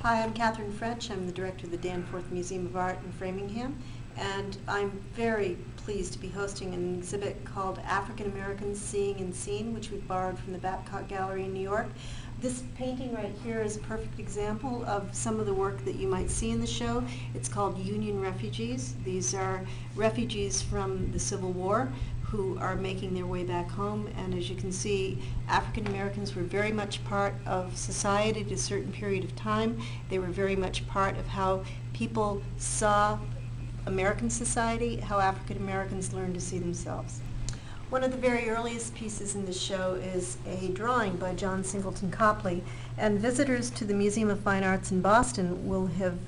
Hi, I'm Catherine French. I'm the director of the Danforth Museum of Art in Framingham, and I'm very pleased to be hosting an exhibit called African Americans Seeing and Seen, which we borrowed from the Babcock Gallery in New York. This painting right here is a perfect example of some of the work that you might see in the show. It's called Union Refugees. These are refugees from the Civil War who are making their way back home, and as you can see, African Americans were very much part of society at a certain period of time. They were very much part of how people saw American society, how African Americans learned to see themselves. One of the very earliest pieces in the show is a drawing by John Singleton Copley, and visitors to the Museum of Fine Arts in Boston will have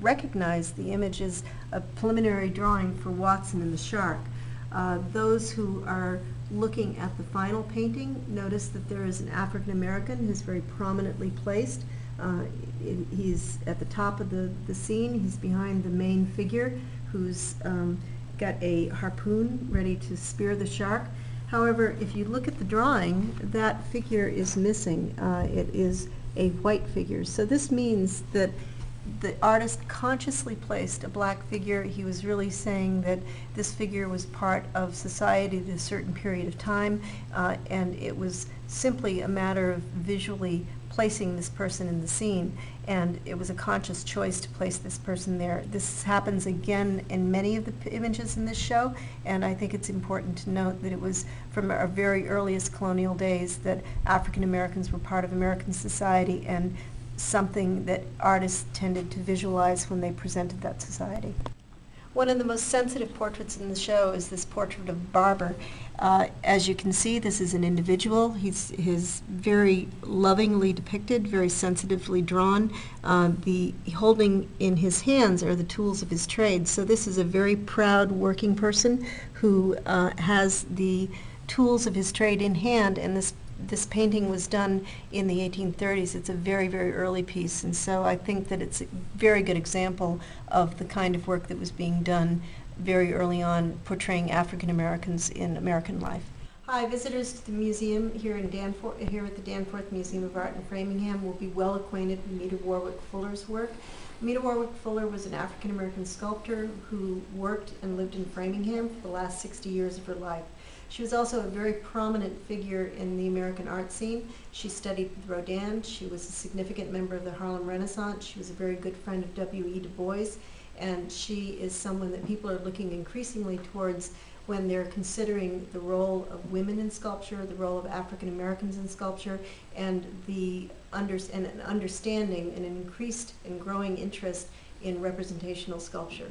recognized the image as a preliminary drawing for Watson and the Shark. Those who are looking at the final painting notice that there is an African American who's very prominently placed. He's at the top of the scene. He's behind the main figure who's got a harpoon ready to spear the shark. However, if you look at the drawing, that figure is missing. It is a white figure. So this means that the artist consciously placed a black figure. He was really saying that this figure was part of society at a certain period of time, and it was simply a matter of visually placing this person in the scene, and it was a conscious choice to place this person there. This happens again in many of the images in this show, and I think it's important to note that it was from our very earliest colonial days that African Americans were part of American society, and something that artists tended to visualize when they presented that society. One of the most sensitive portraits in the show is this portrait of Barber. As you can see, this is an individual. He's very lovingly depicted, very sensitively drawn. The holding in his hands are the tools of his trade. So this is a very proud working person who has the tools of his trade in hand, and this painting was done in the 1830s. It's a very, very early piece, and so I think that it's a very good example of the kind of work that was being done very early on, portraying African Americans in American life. Hi, visitors to the museum here at the Danforth Museum of Art in Framingham will be well acquainted with Meta Warwick Fuller's work. Meta Warwick Fuller was an African American sculptor who worked and lived in Framingham for the last 60 years of her life. She was also a very prominent figure in the American art scene. She studied with Rodin. She was a significant member of the Harlem Renaissance. She was a very good friend of W.E. Du Bois, and she is someone that people are looking increasingly towards when they're considering the role of women in sculpture, the role of African Americans in sculpture, and an understanding and an increased and growing interest in representational sculpture.